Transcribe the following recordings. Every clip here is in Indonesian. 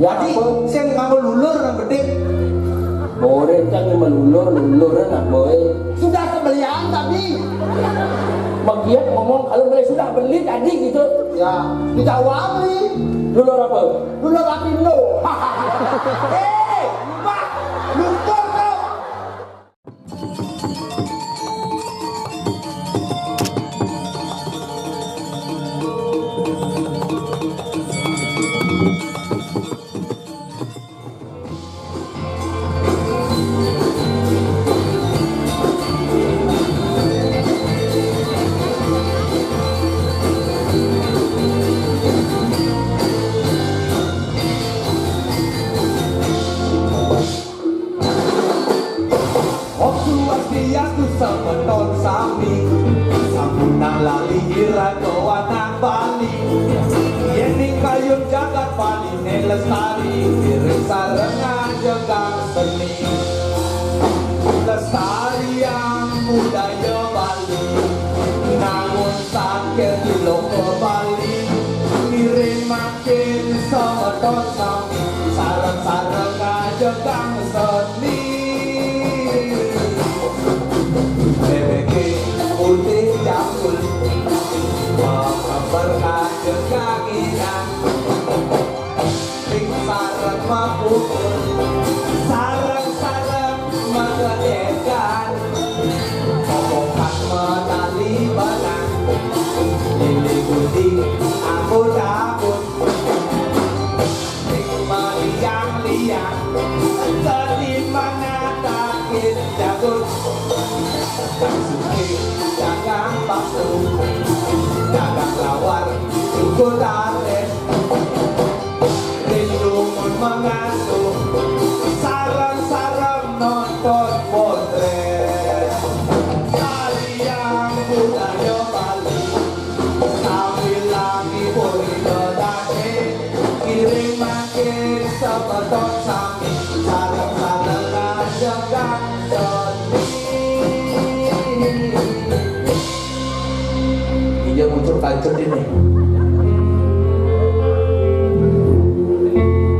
Ya Jadi apa? sing nganggo lulur nang beding. Boleh kan melulur anak boy. Sudah kebelian tapi Bagian ngomong kalau beli sudah beli tadi gitu. ya dijawab nih. Lulur apa? Lulur Apindo. Mbak, lumpur kau. Semeton sami Samunang lali hira doanang Bali Yening kayun jagat Bali nelestari Kiring sarengan jegang seni Lestarian budaya Bali Namun sakit di loko Bali Kiring makin semeton sami Sareng-sarengan jegang seni putih campur memperkat keganginan ring sarang mapukul sarang-sarang mengedekan omongan menali benang lili putih ambut-ambut ring meliang-liang sedih mengatakin jagut dagang bakso, dagang lawar, cukup tarik, rindumun mengasuh, sarang-sarang nonton potret, tarian budaya Bali, sambil lagi puri dodake, kirim makin sebeton sami, sarang-sarang jagang dia muncul kancur ini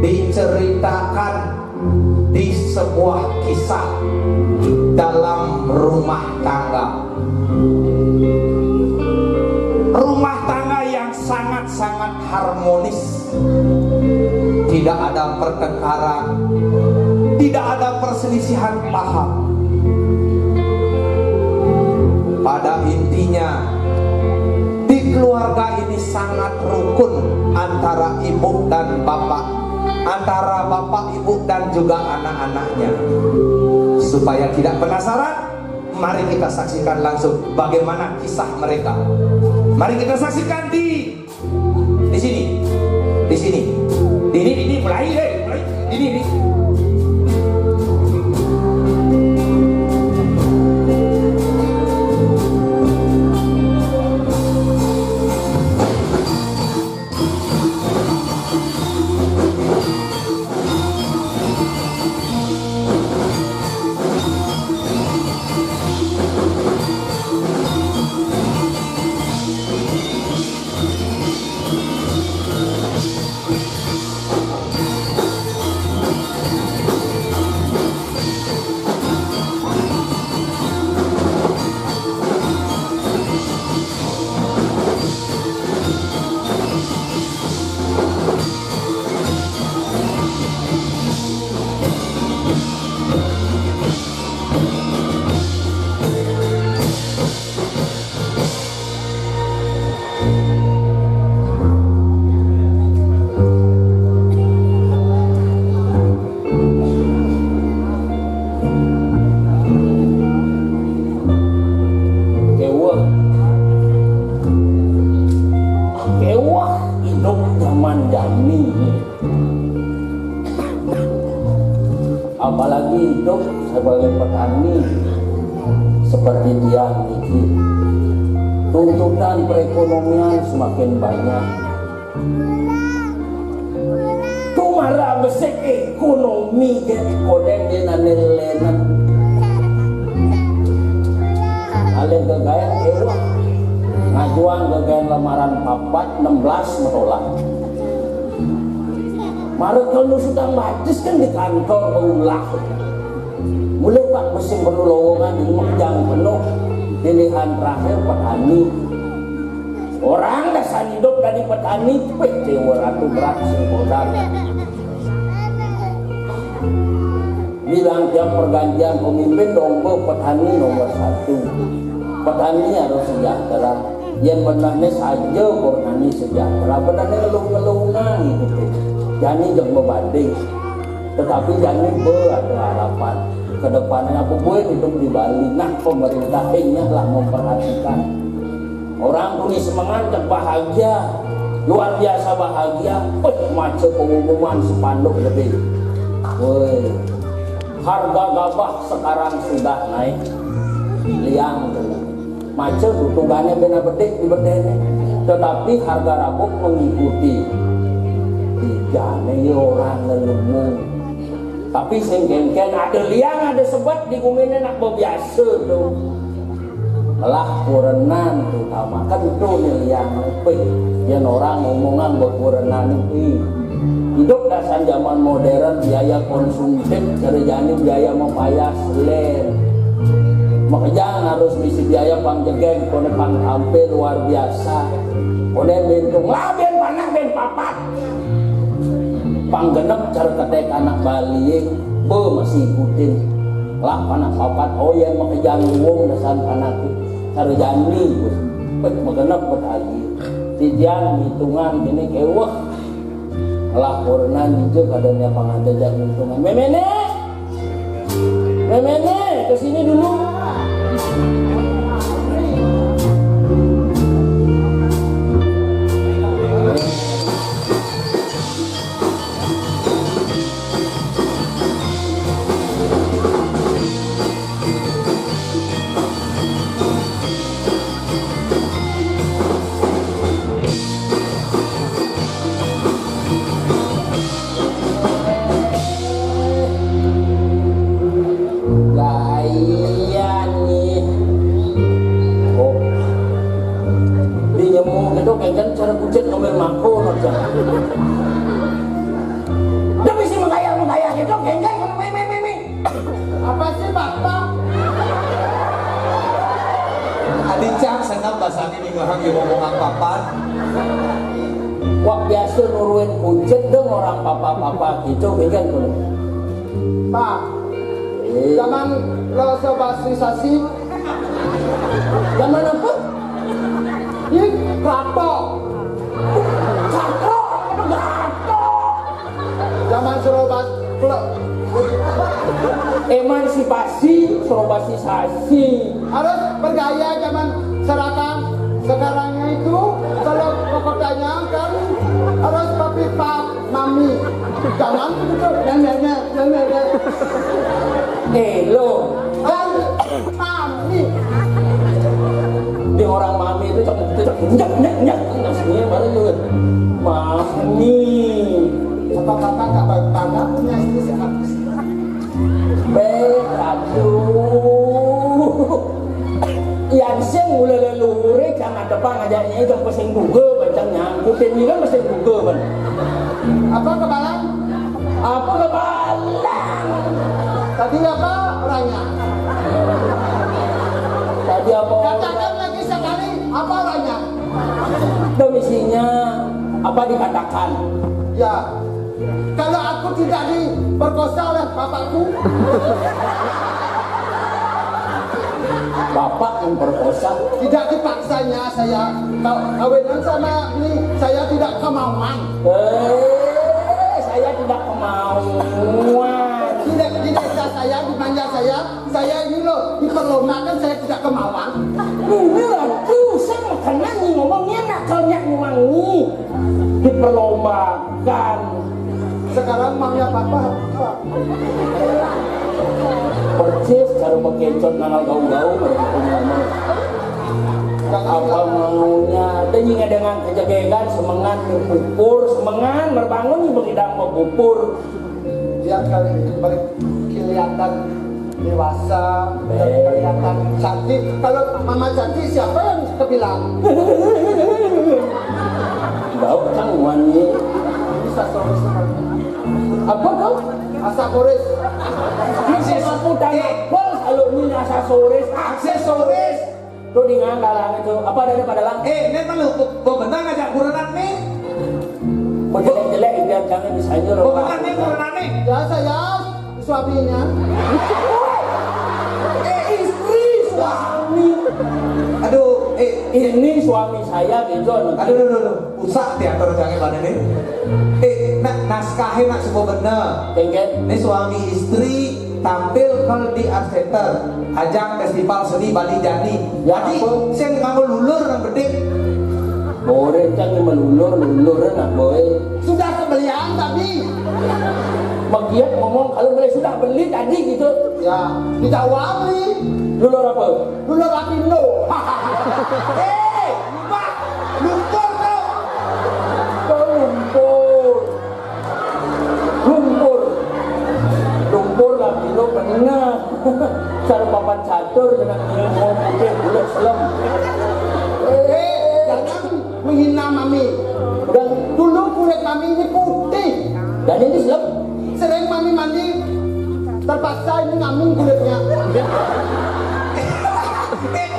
diceritakan di sebuah kisah dalam rumah tangga yang sangat-sangat harmonis, tidak ada pertengkaran, tidak ada perselisihan paham. Pada intinya keluarga ini sangat rukun antara ibu dan bapak, antara bapak, ibu dan juga anak-anaknya. Supaya tidak penasaran, mari kita saksikan langsung bagaimana kisah mereka. Mari kita saksikan di sini, mulai ini. Apalagi hidup sebagai petani seperti dia ini, tuntutan perekonomian semakin banyak. Tumara besek ekonomi ke kodeng di nanelenan. Alih gagayan ewa ngajuan gagayan lamaran papat 16 menolak. Marah kalau sudah bacis kan di kantor berulah. Mulai Pak mesin perlu lowongan di menjang penuh pilihan terakhir petani. Orang dasar hidup dari petani PT waratu berat singkodang. Bilang tiap pergantian pemimpin domba petani nomor 1. Petani harus sejahtera. Yang benarnya saja petani sejahtera. Benarnya ngelung-ngelungan gitu. Jangan jangan membanding. Tetapi jangan berada harapan. Kedepannya apa boleh hidup di Bali. Nah pemerintahnya lah memperhatikan. Orang punya semangat dan bahagia. Luar biasa bahagia. Macam pengumuman sepanduk lebih. Woi. Harga gabah sekarang sudah naik liang macam tutugannya benar bedik di bedene, tetapi harga rabuk mengikuti dijane orang lelemu tapi sengken-ken ada liang ada sebat di kumine nak biasa tuh lah kurenan terutama kan itu nih liang yang orang ngomongan berkurenan itu hidup dasar zaman modern biaya konsumtif terjadi biaya mempayas len makanya harus misi biaya pangjegeng kone panghampe luar biasa kone bentung lah ben panah ben papat panggenep cara ketek anak Bali masih ikutin lah panah papat oh yang makanya wong dasar panak cara jani magenep bertagi tidian hitungan gini kewah laporan juga adanya pengajak lingkungan. Memene kesini dulu. Kan cara kucing nomor mako aja. Udah bisa menggayang itu genggang kalau meme. Apa sih Bapak? Adicang senang bahasa ini ngehang di ngomongan papan. Wah biasa nuruin kucing dong orang papa gitu genggang tuh. Pak, zaman lo sebasisasi. Zaman apa? Ini kapok. Zaman serobat emansipasi, serobasisasi. harus bergaya zaman sekarangnya itu kalau ke kotanya kan harus papi pak mami. Jangan nenek. Lo Kan mami. di orang mami itu nyak semuanya baru tuh mami Apa kakak gak baik banget punya istri sehat. aduh yang sing mulai leluhur kan ada pengajarnya itu pesing Google baca nyangkutin ini kan pesing Google kan Apa kebalang? apa kebalang Tadi apa orangnya? tadi apa Katakan lagi sekali apa orangnya? domisinya apa dikatakan Ya, kalau aku tidak diperkosa oleh bapakku, bapak memperkosa tidak dipaksanya saya kawinan sama ini, saya tidak kemauan. Saya tidak kemauan Di desa saya, di manja saya ini loh diperlombakan, saya tidak kemauan. tuh saya karena nih ngomongnya nakalnya nguangi diperlombakan Sekarang maunya bapak apa? percis cara bekecot nangal gaul-gaul apa maunya dan juga dengan kejagaan semangat berpupur semangat berbangun nih berhidang berpupur Dia kali kelihatan dewasa, kelihatan cantik. Kalau mama cantik siapa yang kebilang? bau kan wangi Bisa solusi. Apa tuh? Aksesoris. Aku tanya, bos, kalau ini aksesoris, Aksesoris. tuh di nganggalang itu. Apa ada pada lang? Ini malu, bebenang ngajak kurenan nih. Jelek-jelek biar jangan disayur. Bebenang nih kurenan nih. Ya saya suaminya. Istri, suami. Aduh, Ini suami saya gitu. aduh, usah teater jangan pada nih. Naskahnya nak semua bener. Kengket. Ini suami istri tampil kalau di art center, ajang festival seni Bali Jani. Ya, Jadi apa? saya mau lulur nang gede. Boleh jangan melulur nak boy. Sudah kebelian tadi. Bagian ngomong kalau boleh sudah beli tadi gitu. Ya, tidak wali. Lulur apa? Dulu Rapindo. Pak, lumpur kau. Lumpur lah itu benar. Cara papan catur dengan ilmu putih bulat selam. Jangan menghina mami. Dan Dulu kulit mami ini putih. ini selam. Sering mami mandi terpaksa ini ngamin kulitnya.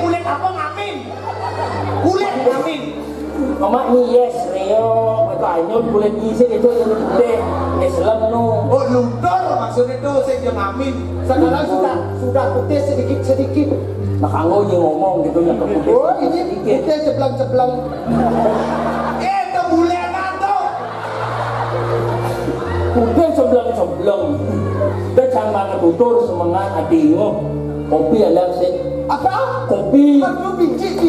Kulit apa ngamin? Kulit ngamin. Mama ini yes Rio, itu anyut kulit isi itu yang putih. Islam nu. Oh lumpur maksudnya tuh saya dia ngamin. Sekarang sudah putih sedikit. Nah kanggo yang ngomong gitu yang putih. Oh ini putih ceblang. Itu bulenan tuh. Putih sebelum. Dan jangan tutur semangat adingo. Kopi ada sih. Apa? Kopi. Aduh biji.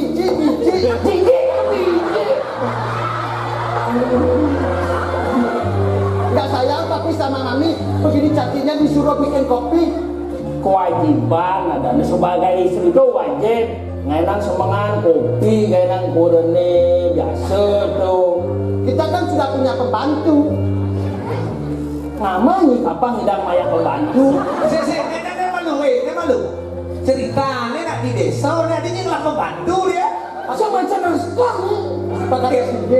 Nggak sayang tapi sama mami begini cantiknya disuruh bikin kopi. Kewajiban ada sebagai istri itu wajib ngenang semangat kopi ngenang kurene biasa tuh. Kita kan sudah punya pembantu. Mama nih kapan hidang maya pembantu. Ini malu. Ceritanya nak di desa, ini adanya ngelak pembantu dia. Masa macam naskah nih. Pakai sini.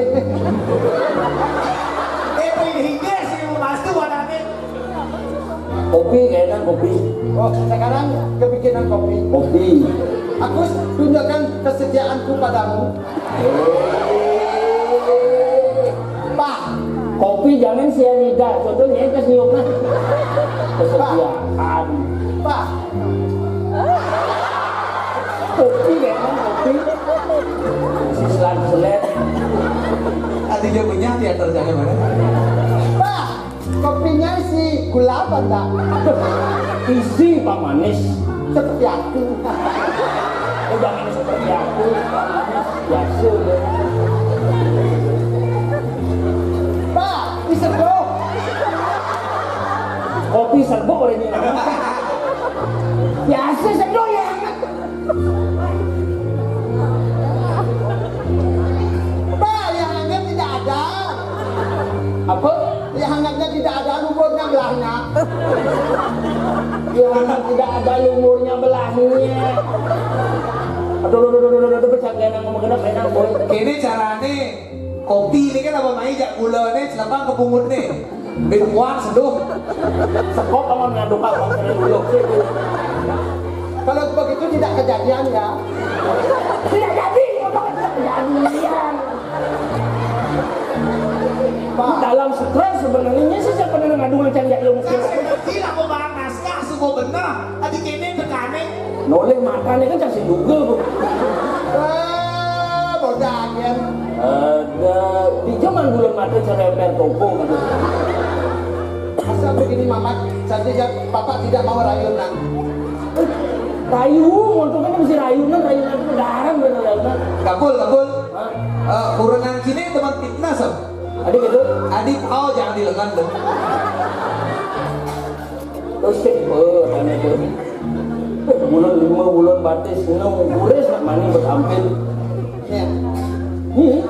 Pilih hingga sih mau masuk anaknya. Kopi ngenang kopi. Oh sekarang kebikinan kopi. Kopi. Aku tunjukkan kesetiaanku padamu. Pak, Kopi jangan sianida. Contohnya itu niupnya. Kesetiaan. Pak, Kopi ngenang kopi. Si selat. Adi dia punya teater jangan mana? Pak, kopinya isi gula apa enggak? Isi Pak Manis. Seperti aku. Jangan seperti aku. Biasa deh. Pak, disedot. Kopi serbuk oleh ini nama. Biasa sedok ya. Pak, yang hangat tidak ada. Apa? Yang hangatnya tidak ada, lumurnya belahnya. Yang tidak ada lumurnya belahnya. Aduh, bercanda ngomong kenapa enak boy. Kini carane kopi ini kan apa main jak gula nih, selapang kepungut nih. Beruang seduh. Sekop kamu ngaduk apa keren dulu. Kalau begitu tidak kejadian ya. Tidak jadi, tidak kejadian. Pak, Dalam stres sebenarnya sih siapa yang ngadu macam jak ilmu Saya ngerti lah pembarang naskah semua bener. Adi kini tekane. noleh makannya kan kasih juga bu. bodoh ya. Ada di zaman bulan mata ceremper toko gitu. Asal begini mamat, saja bapak tidak mau rayunan. Rayu, untuk kan mesti rayunan itu darang bener rayunan. Kabul. Kurenan sini teman fitnah sob. Adik gitu. Adik jangan dilengan deh. Terus aneh tuh. Bulan 5 bulan batis, gures nak mani bertampil. Ya. Nih,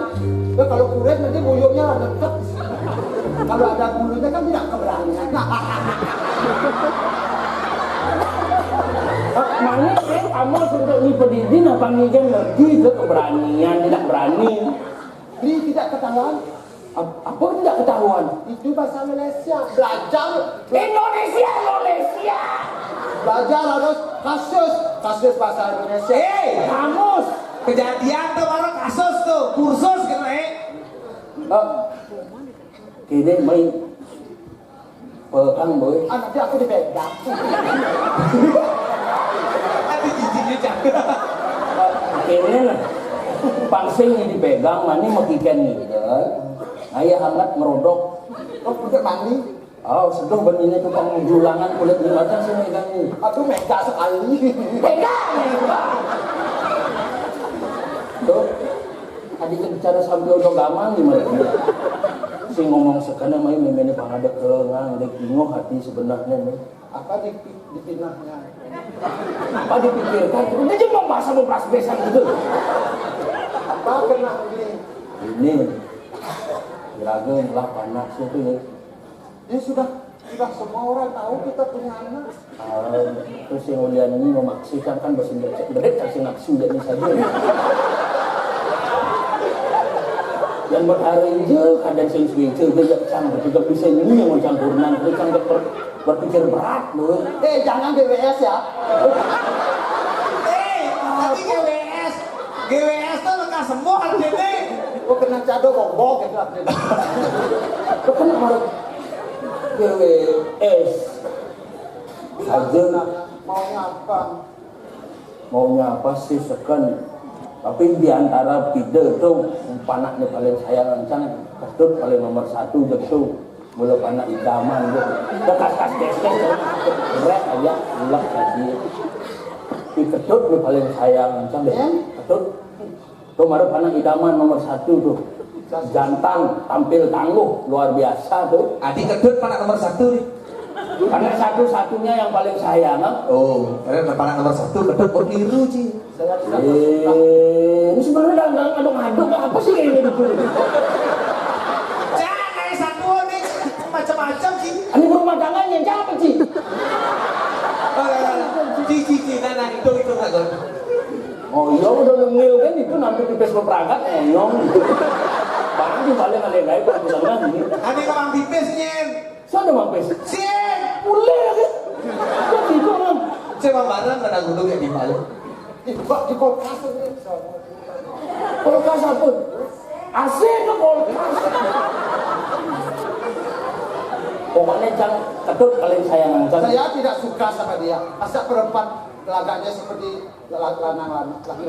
Ya, kalau kuret nanti buyurnya deket. Kalau ada bulunya kan tidak keberanian. mani kamu untuk ni pendidin apa nih kan ngerti ke keberanian tidak berani. Beri tidak ketahuan. Apa tidak ketahuan? Itu bahasa Malaysia. Belajar. Indonesia. Belajar harus kasus bahasa Indonesia. Kamus. Kejadian tuh baru kasus tuh, kursus gitu Kini main Kang boy. Nanti aku dipegang. Nanti jijinya jangan. Kini lah. Pangsing ini dipegang, mani makikan gitu. Ayah hangat ngerodok. Oh, udah mandi. Oh, seduh benihnya tukang julangan kulit di mata sih megang nih. Aduh, mega sekali. Pegang. Tuh, tadi kan bicara sambil udah gaman gimana? Si ngomong sekana mai memene pangada keungang dek bingung hati sebenarnya nih. Apa dipinahnya? Apa dipikirkan? Udah cuma bahasa beras besan gitu. Apa kena ini? Ini juragan lah panas itu ya. Ini sudah semua orang tahu kita punya anak. Terus yang ulian ini memaksikan kan berdet kasih nafsu jadi saja. Dan berhari aja kadang sing switcher dia cang juga bisa ini yang macam kurnan itu cang berpikir berat loh. Jangan GWS ya. Tapi GWS tuh lekas semua artinya. Kok kena cado bobok gitu artinya. Itu kan harus GWS saja maunya apa sih sekan. Tapi diantara pide tuh panaknya paling sayang lancang ketut paling nomor 1 gitu mula panak idaman gitu dekat kes berat aja ulak lagi di ketut nih paling sayang lancang deh ketut tuh maru panak idaman nomor 1 tuh jantan tampil tangguh luar biasa tuh. Adik kedut panak nomor 1 nih. Karena satu-satunya yang paling sayang. Oh, karena panak nomor 1 kedut kok keliru sih. Saya tidak Ini sebenarnya nggak ngaduk-ngaduk apa sih kayak gitu? Jangan satu nih macam-macam sih. Ini berumah tangganya siapa sih? Cici, nah itu nggak gon. Oh iya udah ngil kan itu nanti di Facebook perangkat nyong. Barang di balik ada gaya perbulangan ini. Ane kamang pipis nyen. Siapa mampis? Sien. Boleh lagi. Jadi itu orang. Saya bareng kena gunung ya di malu. di kulkas ini. Kulkas apa? AC ke kulkas. Pokoknya cang ketut paling sayang cang. Saya tidak suka sama dia. Masa perempuan lagaknya seperti lanang laki-laki.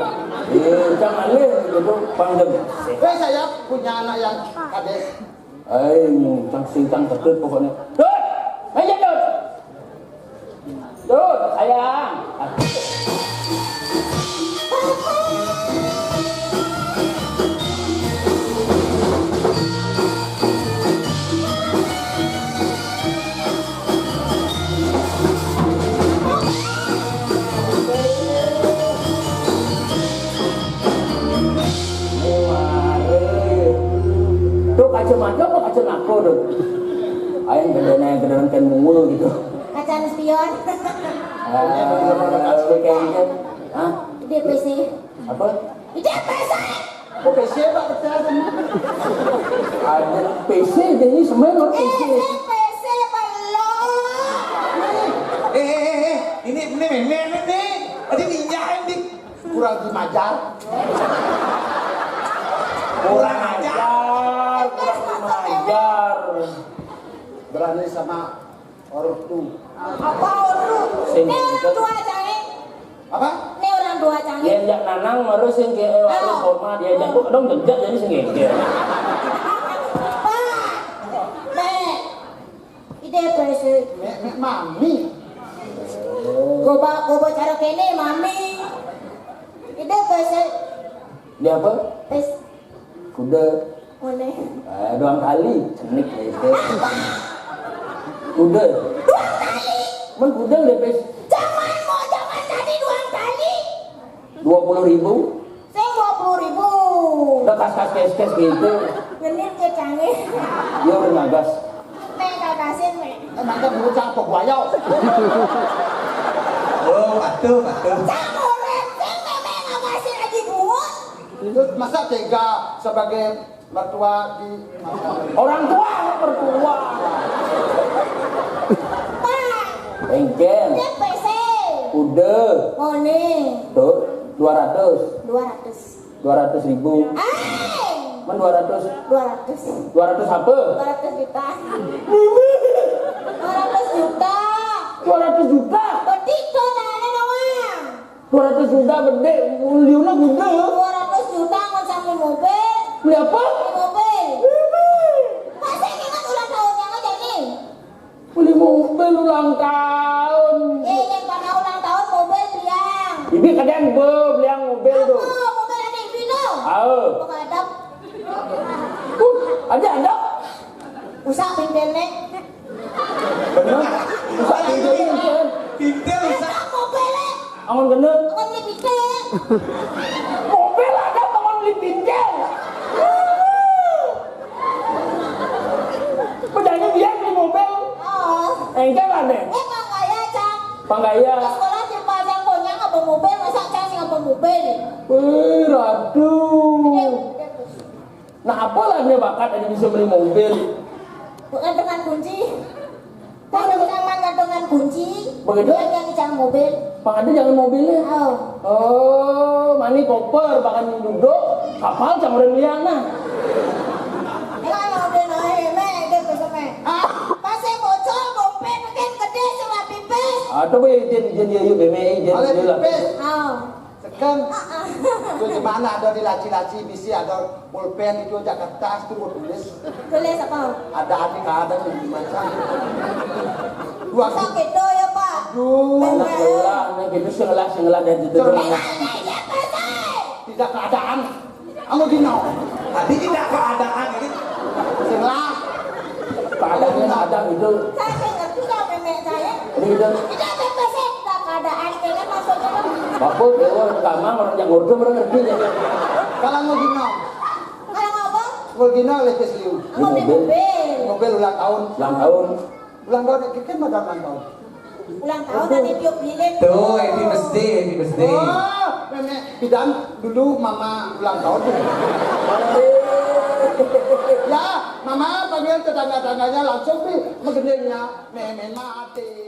Jangan leh gitu pandem. Saya punya anak yang kades. Cang singkang ketut pokoknya. Dut, aja dut. Dut, sayang. Kacamata apa kacamata tuh? Ayam gedean kan mulu gitu. Kacang spion. Kayaknya, hah? DPC. Apa? DPC. Kok PC Pak percaya sama? Ada PC jadi semuanya PC. DPC belum. Ini nih. Tadi pinjahin nih. Kurang dimajar. Kurang ajar. Berani sama ortu. Apa orang? Ini orang tua canggih. Apa? Ini orang tua canggih. Diajak nanang baru sing ke harus hormat diajak dong jejak jadi sing ngeke. Pak. Nek. Ide DPC. Mek mami. Goba cara kene mami. Ide DPC. Dia apa? Tes. Kuda. Mana? 2 kali cenik itu. Kuda. 2 kali. Men kuda lepes Jangan tadi 2 kali. 20.000. Saya 20.000. Udah kas gitu. Genit ke canggih. Dia udah nagas. Nek kakasin nek. Emangnya bocah pegwayau. Oh, patuh. Camuret, saya memang kasih lagi buat. Terus masa tega sebagai mertua di Orang tua, mertua. Pak, Engkel. dia PC. Udah. Mone. Tuh, 200. 200. 200.000. Men 200. 200. 200 apa? 200 juta. 200 juta. 200 juta. Bedik tuh nanya nama. 200 juta gede. Liuna gede. 200 juta nggak sampai mobil. Beli apa? Beli mobil. Masih ingat ulang tahunnya aja nih. Beli mobil ulang tahun. Yang karena ulang tahun mobil beliang. Ibi kadang beliang mobil tuh. Apa mobil ada ibu tuh? Ah. Bukan ada. Ada. Usah pindelnya. Bener. Usah Itu itu kan. pintel usah. Enak mobilnya. Angon bener. Bukan beli pintel. Mobil ada tangan beli pinjam. Pedangnya dia beli mobil. Oh. Engkel ada. Emang kaya cang. Di Panggaya. sekolah di pasang konya nggak bawa mobil, masa cang sih nggak bawa mobil. Wih, aduh. Gede, terus. Nah, apalah dia bakat aja bisa beli mobil. Bukan dengan kunci. Kalau dengan gantungan kunci, Begitu? dia yang cang mobil. Bang ada jangan mobilnya. Oh. Oh, mani koper, bahkan duduk kapal campur liang nah. Kalau udah naik, dia bisa main. Pasang bocor, dompet mungkin gede sama pipis. Atau be izin dia yuk BMI izin oleh dia lah. pipis. Oh. Sekarang itu di mana ada di laci-laci bisi ada pulpen itu ada kertas itu buat tulis. Tulis apa? Ada adik ada yang macam. Dua Sakit tuh ya Pak. Anak gelah, anak itu sengelah dan itu. tidak keadaan. Kamu dino. Tadi tidak keadaan ini. Setelah Keadaannya ada itu. Saya dengar juga nenek saya. Jadi kita Tidak bebas tidak keadaan kayaknya masuknya kan. bapak dewa kamar orang yang ngurus orang ngerti ya. kalau mau dino, Kalau ngomong, mau dino lepas liu. mau di mobil. Mobil ulang tahun. Ulang tahun. Ulang tahun kan ada ulang tahun. Ulang tahun tadi tiup lilin. Tuh, ini mesti. Oh, nenek bidan dulu mama ulang tahun. Ya, mama panggil tetangga-tangganya langsung nih, megedenya, meme mati.